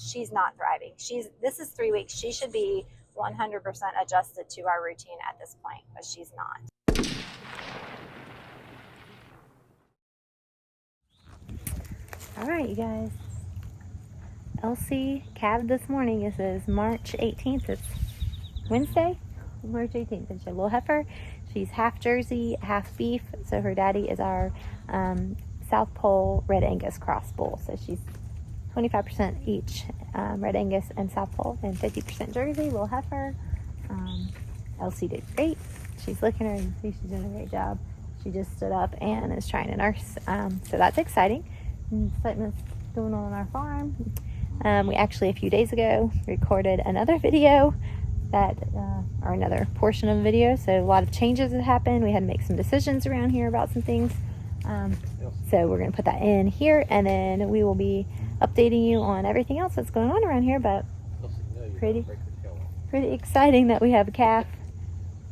she's not thriving. This is 3 weeks. She should be 100% adjusted to our routine at this point, but she's not. All right, you guys. Elsie calved this morning. It says March 18th. It's Wednesday, March 18th. And she's a little heifer. She's half Jersey, half beef. So her daddy is our South Pole Red Angus cross bull. So she's 25% each, Red Angus and South Pole, and 50% Jersey, little heifer. Elsie did great. She's looking at her and see she's doing a great job. She just stood up and is trying to nurse. So that's exciting. Excitement's going on our farm. We actually, a few days ago, recorded another video or another portion of the video. So a lot of changes have happened. We had to make some decisions around here about some things. So we're going to put that in here, and then we will be updating you on everything else that's going on around here. But pretty exciting that we have a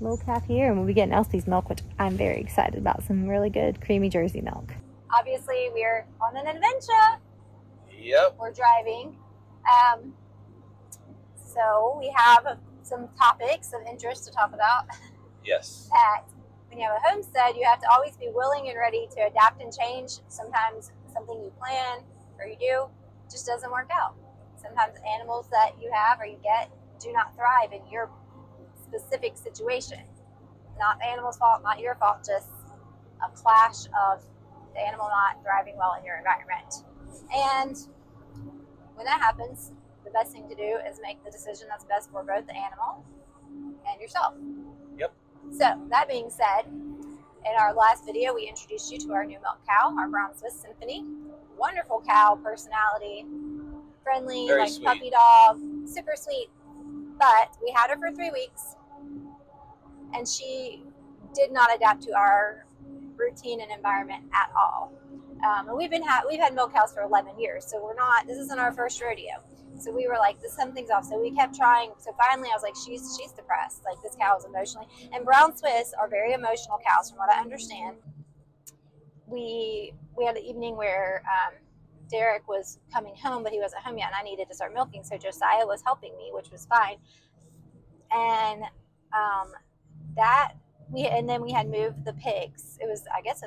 little calf here, and we'll be getting Elsie's milk, which I'm very excited about. Some really good creamy Jersey milk. Obviously, we're on an adventure. Yep. We're driving. So we have some topics of interest to talk about. Yes. That when you have a homestead, you have to always be willing and ready to adapt and change. Sometimes something you plan or you do just doesn't work out. Sometimes animals that you have or you get do not thrive in your specific situation. Not the animal's fault, not your fault, just a clash of the animal not thriving well in your environment. And when that happens, the best thing to do is make the decision that's best for both the animal and yourself. Yep. So, that being said, in our last video, we introduced you to our new milk cow, our Brown Swiss Symphony. Wonderful cow, personality, friendly, very like sweet. Puppy dog, super sweet. But we had her for 3 weeks, and she did not adapt to our routine and environment at all. And we've had milk cows for 11 years, so this isn't our first rodeo. So we were like, something's off. So we kept trying. So finally I was like, she's depressed. Like, this cow is emotionally, and Brown Swiss are very emotional cows from what I understand. We had an evening where Derek was coming home, but he wasn't home yet, and I needed to start milking. So Josiah was helping me, which was fine. And then we had moved the pigs. It was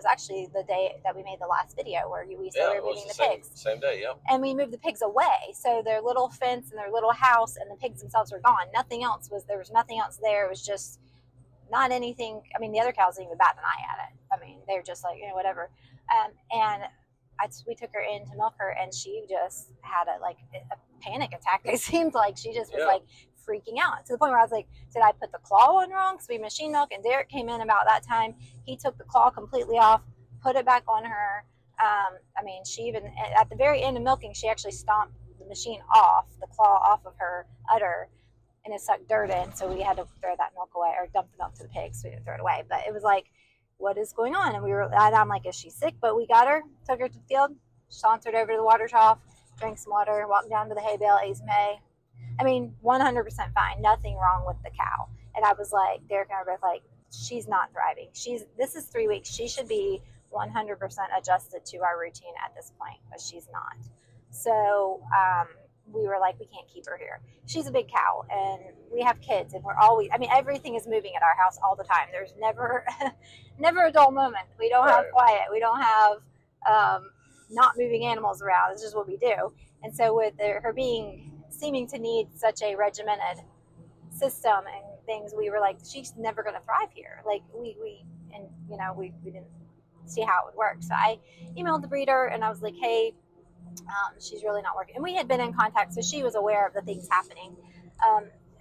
actually the day that we made the last video where we said we were moving the pigs. Same day, yeah. And we moved the pigs away. So their little fence and their little house and the pigs themselves were gone. There was nothing else there. It was just not anything. I mean, the other cows didn't even bat an eye at it. I mean, they were just like, whatever. We took her in to milk her, and she just had a panic attack. It seemed like she just was like freaking out to the point where I was like, did I put the claw on wrong? So we machine milk, and Derek came in about that time. He took the claw completely off, put it back on her. She even, at the very end of milking, she actually stomped the machine off, the claw off of her udder, and it sucked dirt in. So we had to throw that milk away, or dump the milk to the pigs. So we didn't throw it away. But it was like, what is going on? And I'm like, is she sick? But we got her, took her to the field, sauntered over to the water trough, drank some water, walked down to the hay bale, ate some hay. 100% fine. Nothing wrong with the cow. And I was like, Derek and I were both like, she's not thriving. This is 3 weeks. She should be 100% adjusted to our routine at this point, but she's not. So we were like, we can't keep her here. She's a big cow, and we have kids, and everything is moving at our house all the time. There's never a dull moment. We don't have quiet. We don't have not moving animals around. It's just what we do. And so with her seeming to need such a regimented system and things, we were like, she's never going to thrive here. Like we didn't see how it would work. So I emailed the breeder, and I was like, hey, she's really not working. And we had been in contact, so she was aware of the things happening.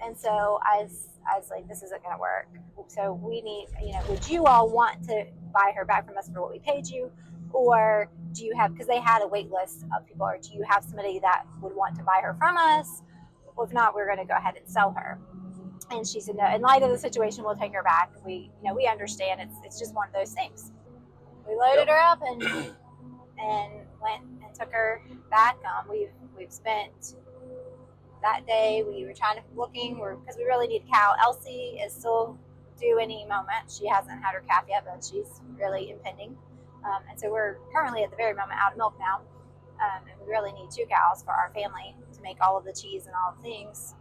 And so I was like, this isn't going to work. So we need, would you all want to buy her back from us for what we paid you? Or do you have, because they had a wait list of people, or do you have somebody that would want to buy her from us? Well, if not, we're going to go ahead and sell her. And she said, no, in light of the situation, we'll take her back. We understand it's just one of those things. We loaded her up and went and took her back. We've spent that day, we were looking, because we really need a cow. Elsie is still due any moment. She hasn't had her calf yet, but she's really impending. And so we're currently at the very moment out of milk now. and we really need 2 cows for our family to make all of the cheese and all the things.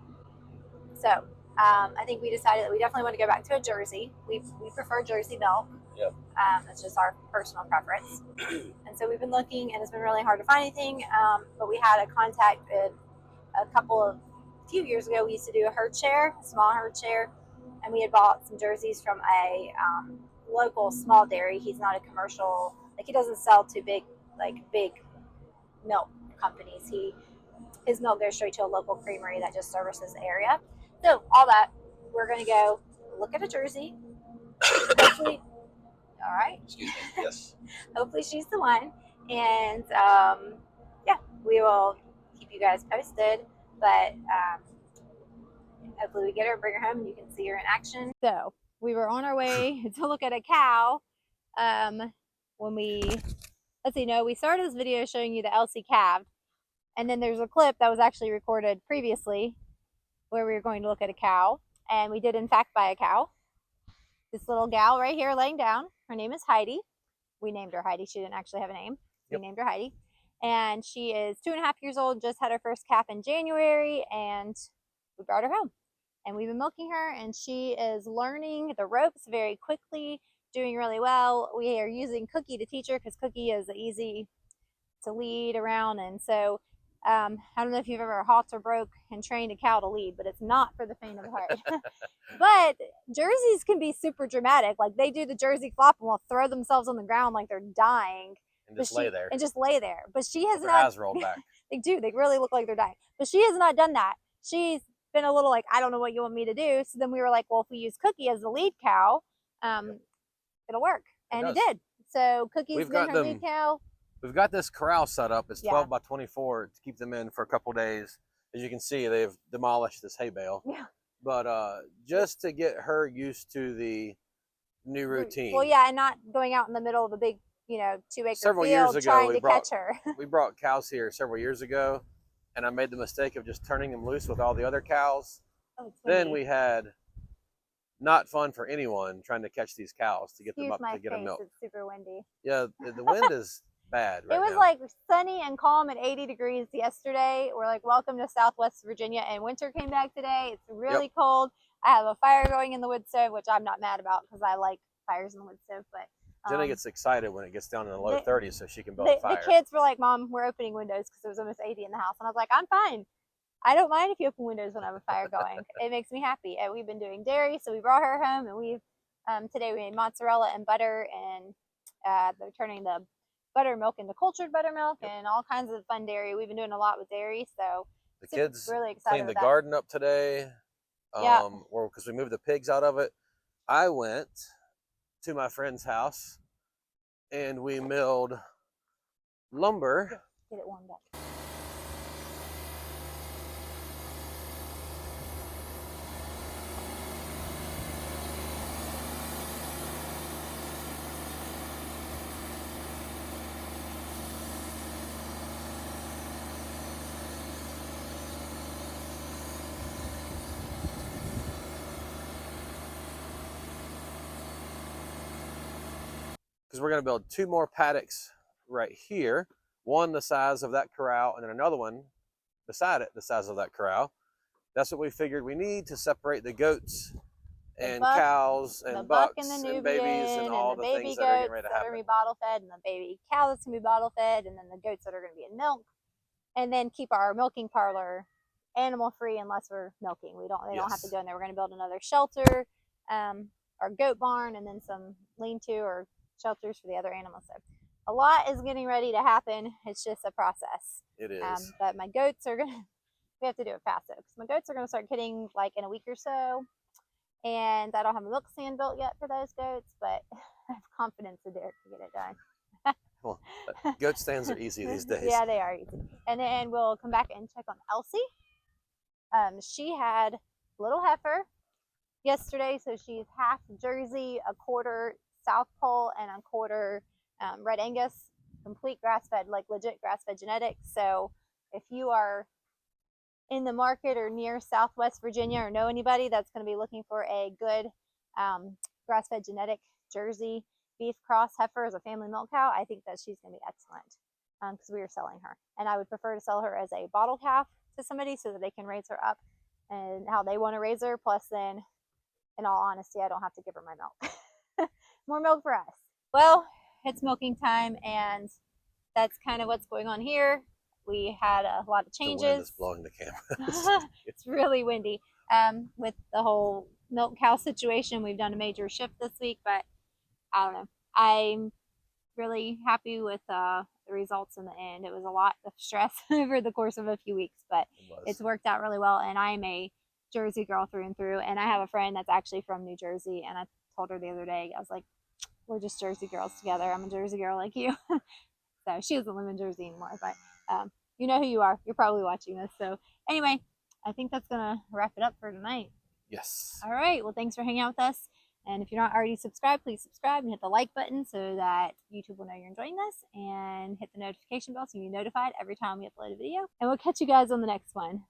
So I think we decided that we definitely want to go back to a Jersey. We prefer Jersey milk. Yep. It's just our personal preference. And so we've been looking, and it's been really hard to find anything. But we had a contact a few years ago. We used to do a herd share, a small herd share, and we had bought some jerseys from a local small dairy. He's not a commercial, like he doesn't sell to big milk companies. His milk goes straight to a local creamery that just services the area. So all that, we're going to go look at a Jersey. Hopefully, all right. Excuse me. Yes. Hopefully she's the one. And yeah, we will keep you guys posted. But hopefully we get her, bring her home, and you can see her in action. So we were on our way to look at a cow. When we, we started this video showing you the Elsie calved. And then there's a clip that was actually recorded previously where we were going to look at a cow. And we did, in fact, buy a cow. This little gal right here laying down, her name is Heidi. We named her Heidi. She didn't actually have a name. Yep. We named her Heidi. And she is 2.5 years old, just had her first calf in January, and we brought her home. And we've been milking her, and she is learning the ropes very quickly, doing really well. We are using Cookie to teach her because Cookie is easy to lead around. And so I don't know if you've ever halter broke and trained a cow to lead, but it's not for the faint of heart. But Jerseys can be super dramatic. Like they do the Jersey flop and will throw themselves on the ground like they're dying. And just lay there. And just lay there. But she has Their not. eyes rolled back. They do. They really look like they're dying. But she has not done that. She's been a little like, I don't know what you want me to do. So then we were like, well, if we use Cookie as the lead cow, it'll work. And it did. So Cookie's been her lead cow. We've got this corral set up. It's 12 by 24 to keep them in for a couple days. As you can see, they've demolished this hay bale. Yeah. But just to get her used to the new routine. Well, yeah, and not going out in the middle of a big, 2-acre several field years ago, trying to catch her. We brought cows here several years ago, and I made the mistake of just turning them loose with all the other cows. Oh, then we had not fun for anyone trying to catch these cows to get them up to get them milk. It's super windy. Yeah, the wind is bad right now. It was now. like sunny and calm at 80 degrees yesterday. We're like, welcome to Southwest Virginia, and winter came back today. It's really cold. I have a fire going in the wood stove, which I'm not mad about because I like fires in the wood stove. But Jenna gets excited when it gets down in the low 30s so she can build a fire. The kids were like, Mom, we're opening windows because it was almost 80 in the house. And I was like, I'm fine. I don't mind if you open windows when I have a fire going. It makes me happy. And we've been doing dairy, so we brought her home, and we've today we made mozzarella and butter, and they're turning the buttermilk into cultured buttermilk and all kinds of fun dairy. We've been doing a lot with dairy, so the kids really excited cleaned the garden up today. Because we moved the pigs out of it. I went to my friend's house and we milled lumber. Get it warmed up. Because we're going to build 2 more paddocks right here. One the size of that corral, and then another one beside it the size of that corral. That's what we figured we need to separate the goats and cows and bucks and babies and all the things that are getting ready to happen. That are going to be bottle fed, and the baby cow that's going to be bottle fed, and then the goats that are going to be in milk, and then keep our milking parlor animal free unless we're milking. They don't have to go in there. We're going to build another shelter, our goat barn, and then some lean-to or shelters for the other animals. So a lot is getting ready to happen. It's just a process. It is. But my goats are gonna, we have to do it fast though, because my goats are gonna start kidding like in a week or so. And I don't have a milk stand built yet for those goats, but I have confidence in Derek to get it done. Well, goat stands are easy these days. Yeah, they are easy. And then we'll come back and check on Elsie. She had little heifer yesterday, so she's half Jersey, a quarter South Pole, and a quarter Red Angus, complete grass-fed, like legit grass-fed genetics. So if you are in the market or near Southwest Virginia or know anybody that's going to be looking for a good grass-fed genetic Jersey beef cross heifer as a family milk cow, I think that she's going to be excellent. because we were selling her. And I would prefer to sell her as a bottle calf to somebody so that they can raise her up and how they want to raise her. Plus, then, in all honesty, I don't have to give her my milk. More milk for us. Well, it's milking time, and that's kind of what's going on here. We had a lot of changes. The wind is blowing the camera. It's really windy. With the whole milk cow situation, we've done a major shift this week, but I don't know. I'm really happy with the results in the end. It was a lot of stress over the course of a few weeks, but it's worked out really well. And I'm a Jersey girl through and through. And I have a friend that's actually from New Jersey, and I told her the other day, I was like, we're just Jersey girls together. I'm a Jersey girl like you. So she doesn't live in Jersey anymore, but you know who you are. You're probably watching this. So anyway, I think that's going to wrap it up for tonight. Yes. All right. Well, thanks for hanging out with us. And if you're not already subscribed, please subscribe and hit the like button so that YouTube will know you're enjoying this, and hit the notification bell so you'll be notified every time we upload a video. And we'll catch you guys on the next one.